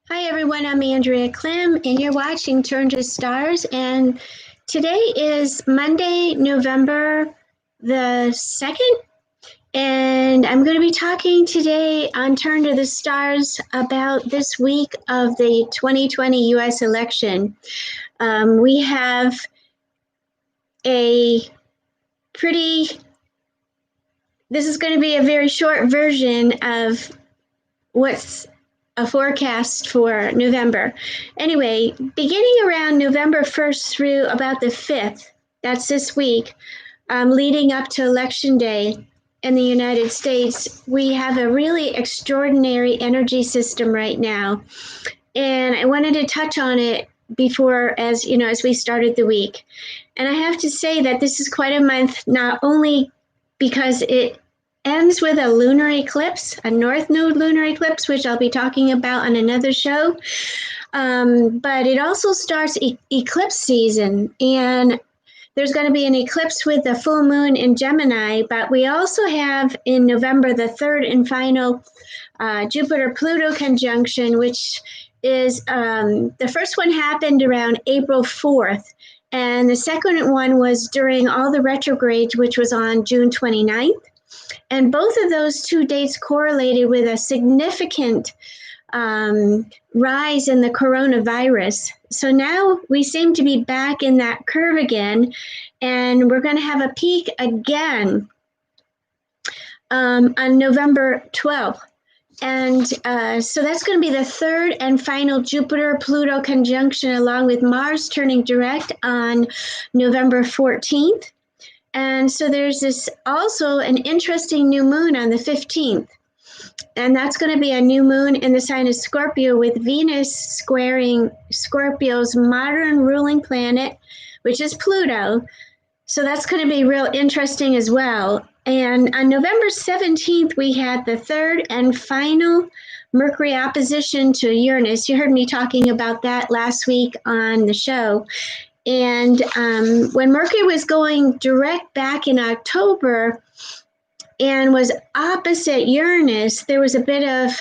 Hi everyone, I'm andreaklim and you're watching Turn to the Stars, and today is Monday, November the 2nd, and I'm going to be talking today on Turn to the Stars about this week of the 2020 US election. We have this is going to be a very short version of what's a forecast for November. Anyway, beginning around November 1st through about the 5th, that's this week, leading up to Election Day in the United States, we have a really extraordinary energy system right now. And I wanted to touch on it before, as we started the week. And I have to say that this is quite a month, not only because it ends with a lunar eclipse, a North Node lunar eclipse, which I'll be talking about on another show. But it also starts eclipse season, and there's going to be an eclipse with the full moon in Gemini, but we also have in November the third and final Jupiter-Pluto conjunction, which is the first one happened around April 4th, and the second one was during all the retrogrades, which was on June 29th. And both of those two dates correlated with a significant rise in the coronavirus. So now we seem to be back in that curve again, and we're going to have a peak again on November 12th. And so that's going to be the third and final Jupiter-Pluto conjunction, along with Mars turning direct on November 14th. And so there's this also an interesting new moon on the 15th. And that's going to be a new moon in the sign of Scorpio, with Venus squaring Scorpio's modern ruling planet, which is Pluto. So that's going to be real interesting as well. And on November 17th, we had the third and final Mercury opposition to Uranus. You heard me talking about that last week on the show. And when Mercury was going direct back in October and was opposite Uranus, there was a bit of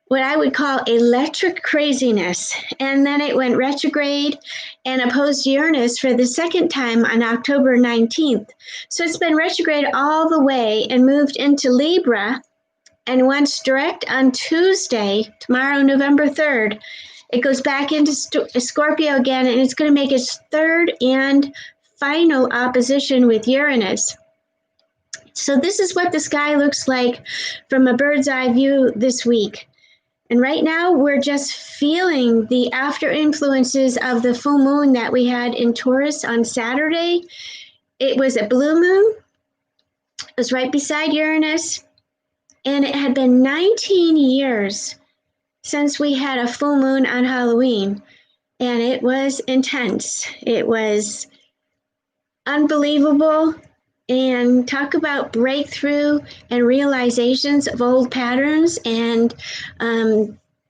what I would call electric craziness. And then it went retrograde and opposed Uranus for the second time on October 19th. So it's been retrograde all the way and moved into Libra, and once direct on Tuesday, tomorrow, November 3rd. It goes back into Scorpio again, and it's going to make its third and final opposition with Uranus. So this is what the sky looks like from a bird's eye view this week. And right now, we're just feeling the after influences of the full moon that we had in Taurus on Saturday. It was a blue moon. It was right beside Uranus. And it had been 19 years since we had a full moon on Halloween, and it was intense. It was unbelievable, and talk about breakthrough and realizations of old patterns, and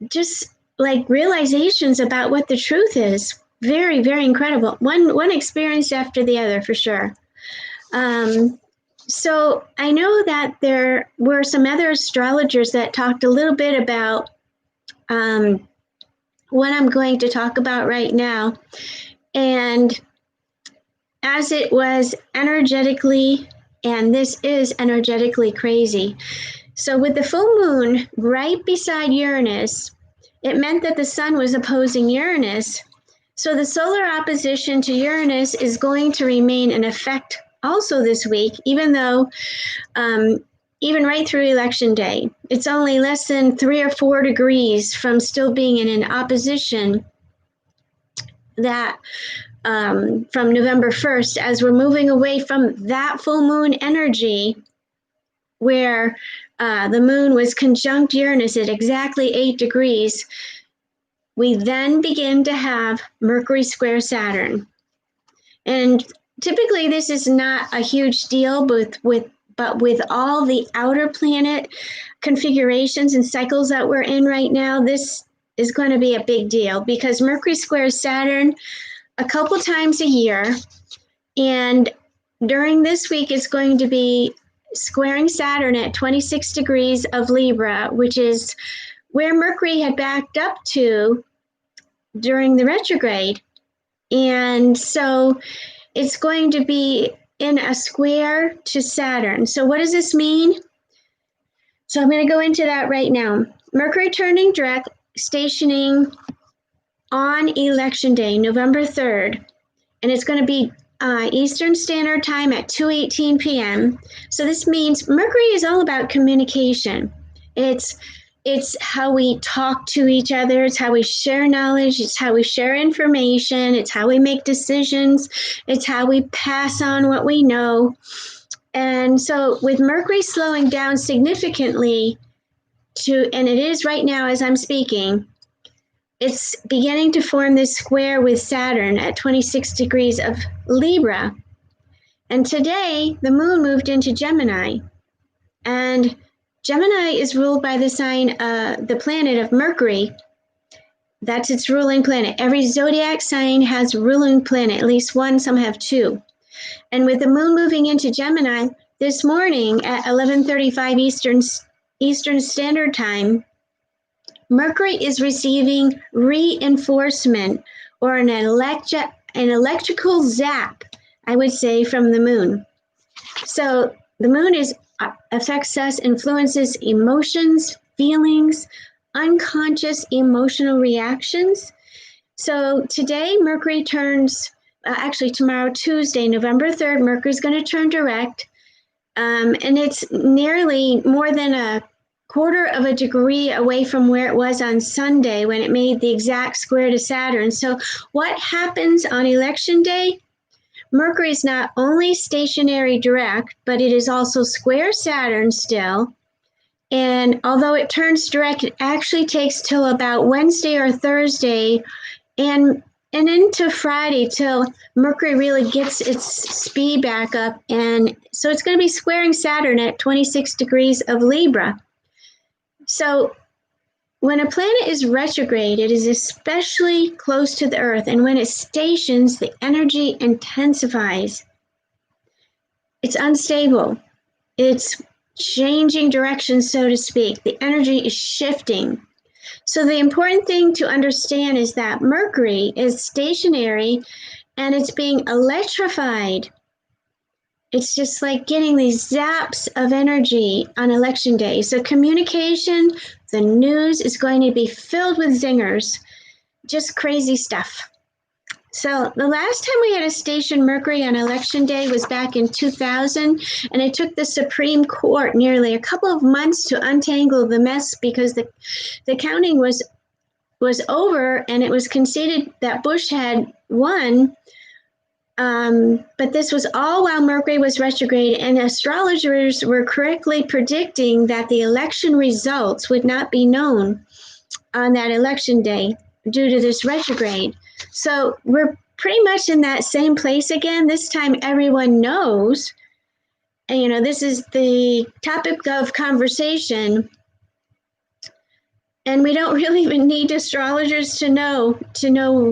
just like realizations about what the truth is. Very, very incredible. One experience after the other, for sure. So I know that there were some other astrologers that talked a little bit about what I'm going to talk about right now. And as it was energetically, and this is energetically crazy. So with the full moon right beside Uranus, it meant that the sun was opposing Uranus. So the solar opposition to Uranus is going to remain in effect also this week, even though even right through Election Day. It's only less than 3 or 4 degrees from still being in an opposition that from November 1st, as we're moving away from that full moon energy where the moon was conjunct Uranus at exactly 8 degrees, we then begin to have Mercury square Saturn. And typically this is not a huge deal, but with all the outer planet configurations and cycles that we're in right now, this is going to be a big deal, because Mercury squares Saturn a couple times a year. And during this week, it's going to be squaring Saturn at 26 degrees of Libra, which is where Mercury had backed up to during the retrograde. And so it's going to be in a square to Saturn. So what does this mean? So I'm going to go into that right now. Mercury turning direct, stationing on election day, November 3rd. And it's going to be Eastern Standard Time at 2:18 p.m. So this means Mercury is all about communication. It's how we talk to each other. It's how we share knowledge. It's how we share information. It's how we make decisions. It's how we pass on what we know. And so with Mercury slowing down significantly and it is right now as I'm speaking, it's beginning to form this square with Saturn at 26 degrees of Libra. And today, the moon moved into Gemini. And Gemini is ruled by the sign, the planet of Mercury. That's its ruling planet. Every zodiac sign has a ruling planet, at least one, some have two. And with the moon moving into Gemini, this morning at 11:35 Eastern Standard Time, Mercury is receiving reinforcement or an electrical zap, I would say, from the moon. So the moon affects us, influences emotions, feelings, unconscious emotional reactions. So today, Mercury turns, actually tomorrow, Tuesday, November 3rd, Mercury is going to turn direct. And it's nearly more than a quarter of a degree away from where it was on Sunday when it made the exact square to Saturn. So what happens on election day? Mercury is not only stationary direct, but it is also square Saturn still. And although it turns direct, it actually takes till about Wednesday or Thursday and into Friday till Mercury really gets its speed back up. And so it's going to be squaring Saturn at 26 degrees of Libra. So when a planet is retrograde, it is especially close to the Earth. And when it stations, the energy intensifies. It's unstable. It's changing direction, so to speak. The energy is shifting. So the important thing to understand is that Mercury is stationary and it's being electrified. It's just like getting these zaps of energy on election day. So communication, the news is going to be filled with zingers, just crazy stuff. So the last time we had a station Mercury on election day was back in 2000, and it took the Supreme Court nearly a couple of months to untangle the mess because the counting was over and it was conceded that Bush had won. But this was all while Mercury was retrograde, and astrologers were correctly predicting that the election results would not be known on that election day due to this retrograde. So we're pretty much in that same place again. This time everyone knows, and this is the topic of conversation. And we don't really even need astrologers to know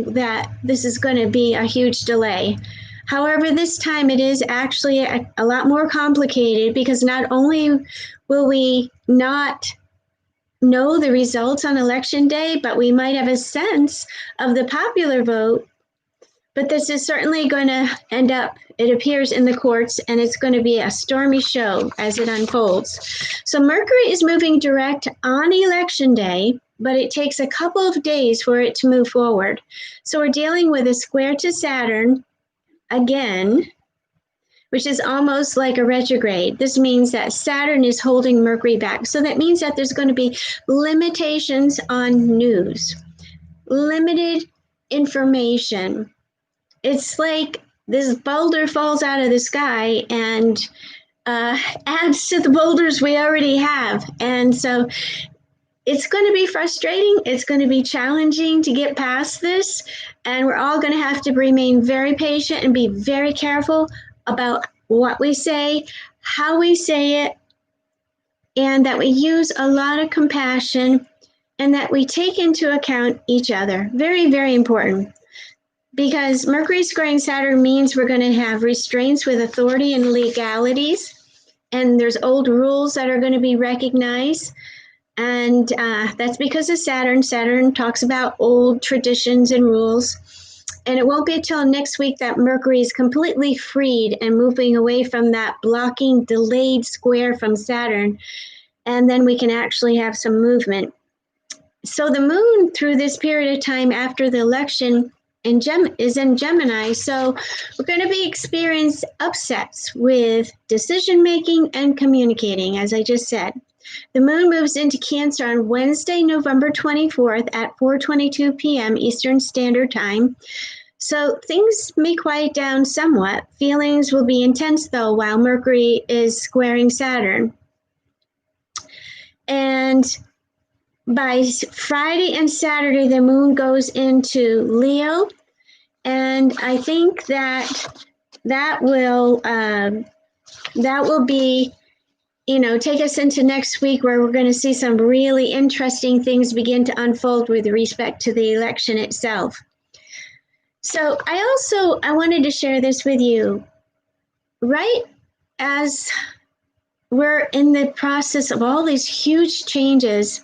that this is going to be a huge delay. However, this time it is actually a lot more complicated because not only will we not know the results on election day, but we might have a sense of the popular vote. But this is certainly going to end up, it appears, in the courts, and it's going to be a stormy show as it unfolds. So Mercury is moving direct on election day, but it takes a couple of days for it to move forward. So we're dealing with a square to Saturn again, which is almost like a retrograde. This means that Saturn is holding Mercury back. So that means that there's going to be limitations on news, limited information. It's like this boulder falls out of the sky and adds to the boulders we already have. And so it's going to be frustrating. It's going to be challenging to get past this. And we're all going to have to remain very patient and be very careful about what we say, how we say it, and that we use a lot of compassion and that we take into account each other. Very, very important. Because Mercury squaring Saturn means we're going to have restraints with authority and legalities, and there's old rules that are going to be recognized. And that's because of Saturn. Saturn talks about old traditions and rules. And it won't be until next week that Mercury is completely freed and moving away from that blocking, delayed square from Saturn. And then we can actually have some movement. So the moon, through this period of time after the election, is in Gemini. So we're going to be experiencing upsets with decision making and communicating, as I just said. The moon moves into Cancer on Wednesday, November 24th at 4:22 p.m. Eastern Standard Time. So things may quiet down somewhat. Feelings will be intense, though, while Mercury is squaring Saturn. And by Friday and Saturday, the moon goes into Leo. And I think that will be, take us into next week, where we're going to see some really interesting things begin to unfold with respect to the election itself. So I wanted to share this with you. Right as we're in the process of all these huge changes,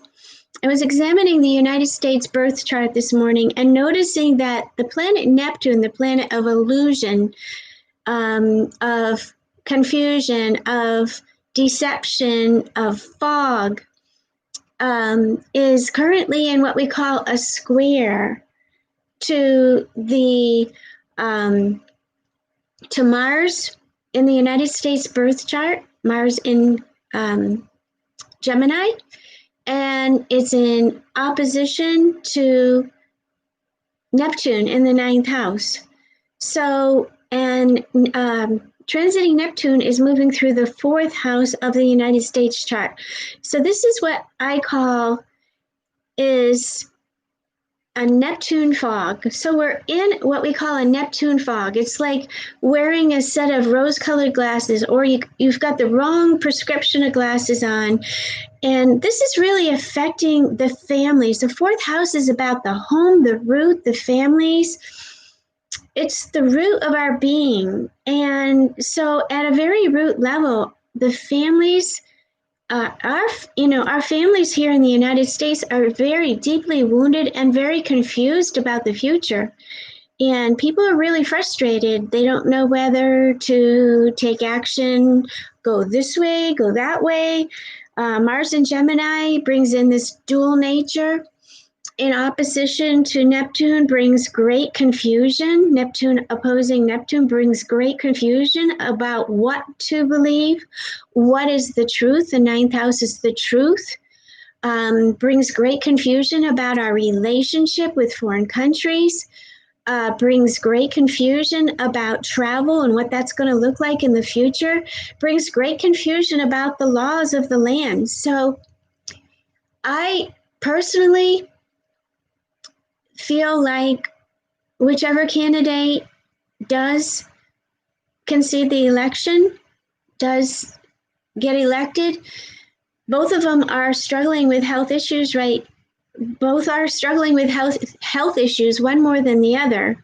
I was examining the United States birth chart this morning and noticing that the planet Neptune, the planet of illusion, of confusion, of deception, of fog, is currently in what we call a square to to Mars in the United States birth chart, Mars in Gemini, and it's in opposition to Neptune in the 9th house. So, and transiting Neptune is moving through the 4th house of the United States chart. So this is what I call is a Neptune fog. So we're in what we call a Neptune fog. It's like wearing a set of rose-colored glasses, or you've got the wrong prescription of glasses on. And this is really affecting the families. The 4th house is about the home, the root, the families. It's the root of our being. And so at a very root level, the families, our families here in the United States are very deeply wounded and very confused about the future. And people are really frustrated. They don't know whether to take action, go this way, go that way. Mars in Gemini brings in this dual nature. In opposition to Neptune brings great confusion. Neptune opposing Neptune brings great confusion about what to believe, what is the truth. The 9th house is the truth. Brings great confusion about our relationship with foreign countries. Brings great confusion about travel and what that's going to look like in the future. Brings great confusion about the laws of the land. So I personally feel like whichever candidate does concede the election, does get elected, both of them are struggling with health issues, right? Both are struggling with health issues, one more than the other,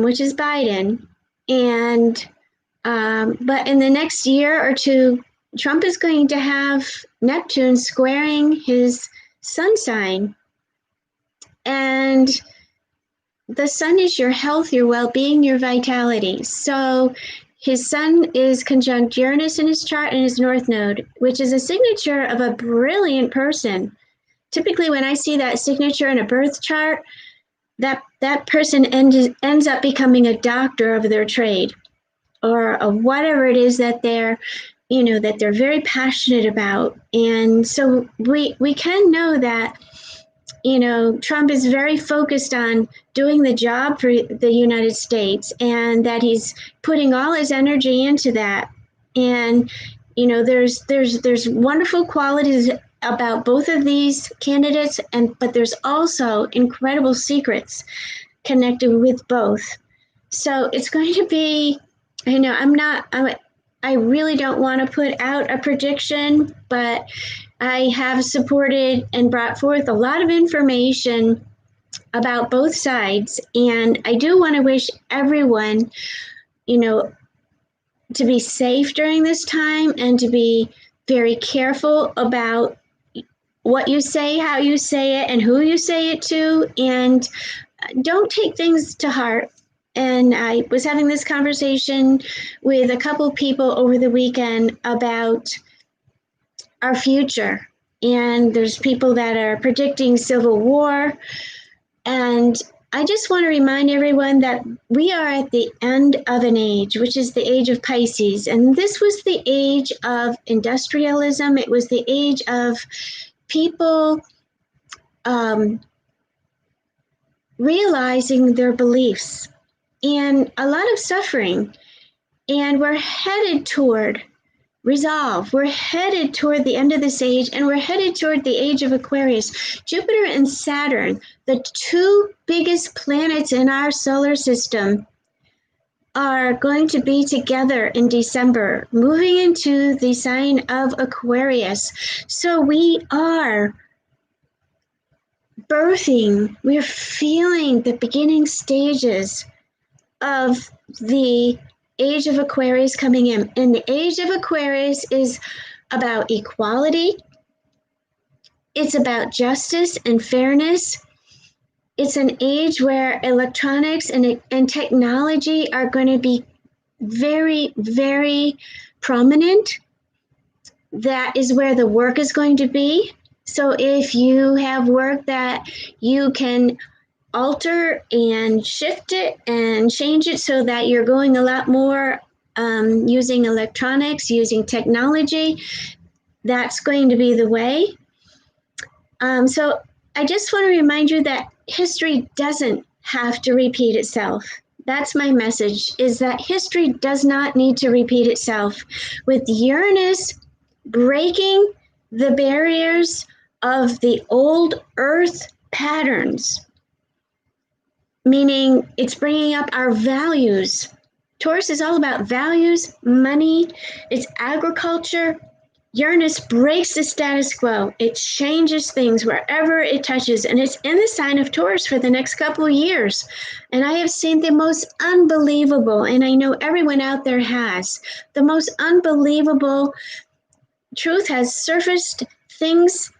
which is Biden. And but in the next year or two, Trump is going to have Neptune squaring his sun sign. And the sun is your health, your well-being, your vitality. So his sun is conjunct Uranus in his chart and his north node, which is a signature of a brilliant person. Typically, when I see that signature in a birth chart, that person ends up becoming a doctor of their trade, or whatever it is that they're very passionate about. And so we can know that Trump is very focused on doing the job for the United States, and that he's putting all his energy into that. And there's wonderful qualities about both of these candidates, but there's also incredible secrets connected with both. So it's going to be, I really don't want to put out a prediction, but I have supported and brought forth a lot of information about both sides. And I do want to wish everyone, to be safe during this time and to be very careful about what you say, how you say it, and who you say it to, and don't take things to heart. And I was having this conversation with a couple people over the weekend about our future. And there's people that are predicting civil war. And I just want to remind everyone that we are at the end of an age, which is the age of Pisces. And this was the age of industrialism. It was the age of people realizing their beliefs and a lot of suffering. And we're headed toward resolve. We're headed toward the end of this age, and we're headed toward the age of Aquarius. Jupiter and Saturn, the two biggest planets in our solar system, are going to be together in December, moving into the sign of Aquarius. So we are birthing, we're feeling the beginning stages of the age of Aquarius coming in. And the age of Aquarius is about equality. It's about justice and fairness. It's an age where electronics and technology are going to be very, very prominent. That is where the work is going to be. So if you have work that you can alter and shift it and change it so that you're going a lot more using electronics, using technology, that's going to be the way. So I just want to remind you that history doesn't have to repeat itself. That's my message, is that history does not need to repeat itself. With Uranus breaking the barriers of the old Earth patterns, meaning it's bringing up our values. Taurus is all about values, money, it's agriculture. Uranus breaks the status quo. It changes things wherever it touches, and it's in the sign of Taurus for the next couple of years. And I have seen the most unbelievable, and I know everyone out there has, the most unbelievable truth has surfaced. Things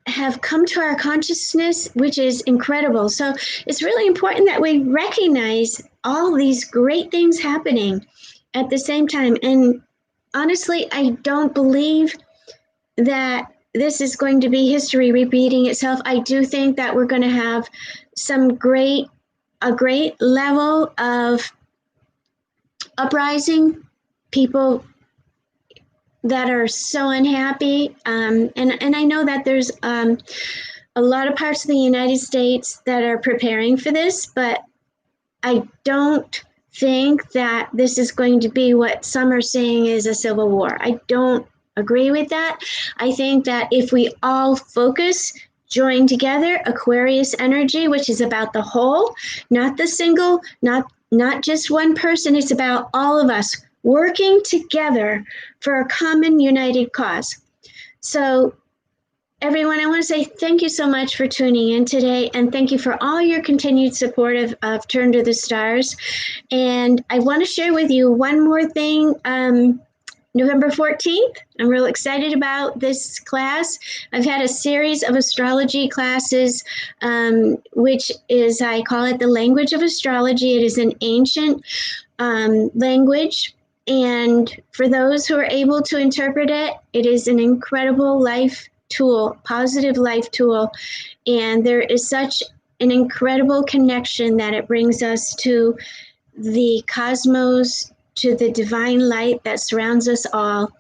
have come to our consciousness, which is incredible. So it's really important that we recognize all these great things happening at the same time. And honestly, I don't believe that this is going to be history repeating itself. I do think that we're going to have a great level of uprising, people that are so unhappy. And I know that there's a lot of parts of the United States that are preparing for this, but I don't think that this is going to be what some are saying is a civil war. I don't agree with that. I think that if we all focus, join together, Aquarius energy, which is about the whole, not the single, not just one person, it's about all of us working together for a common united cause. So everyone, I want to say thank you so much for tuning in today, and thank you for all your continued support of Turn to the Stars. And I want to share with you one more thing. November 14th, I'm real excited about this class. I've had a series of astrology classes, which is, I call it the language of astrology. It is an ancient language. And for those who are able to interpret it, it is an incredible life tool, positive life tool. And there is such an incredible connection that it brings us to the cosmos, to the divine light that surrounds us all.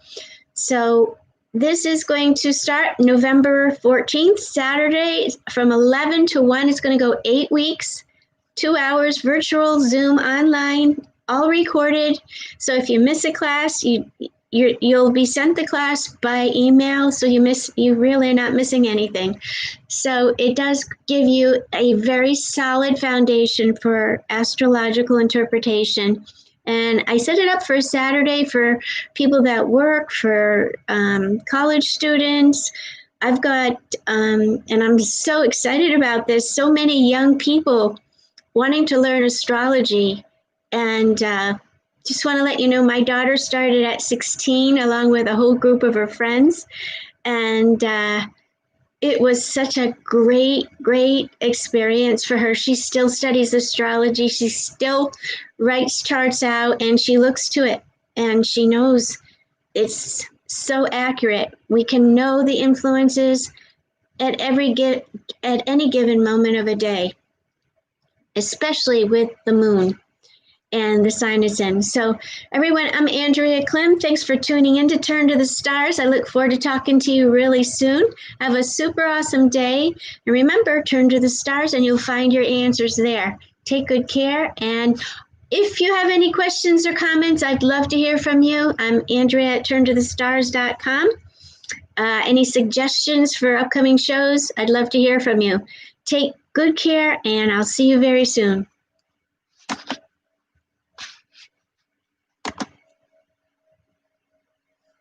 So this is going to start November 14th, Saturday, from 11 to 1. It's going to go 8 weeks, 2 hours, virtual, Zoom, online, all recorded. So if you miss a class, you'll be sent the class by email, so you really are not missing anything. So it does give you a very solid foundation for astrological interpretation. And I set it up for Saturday for people that work, for college students. I've got, and I'm so excited about this, so many young people wanting to learn astrology. And just want to let you know, my daughter started at 16 along with a whole group of her friends. And it was such a great, great experience for her. She still studies astrology. She still writes charts out and she looks to it and she knows it's so accurate. We can know the influences at any given moment of a day, especially with the moon and the sign it's in. So everyone, I'm Andrea Klim. Thanks for tuning in to Turn to the Stars. I look forward to talking to you really soon. Have a super awesome day. And remember, turn to the stars and you'll find your answers there. Take good care. And if you have any questions or comments, I'd love to hear from you. I'm Andrea at turntothestars.com. Any suggestions for upcoming shows? I'd love to hear from you. Take good care and I'll see you very soon.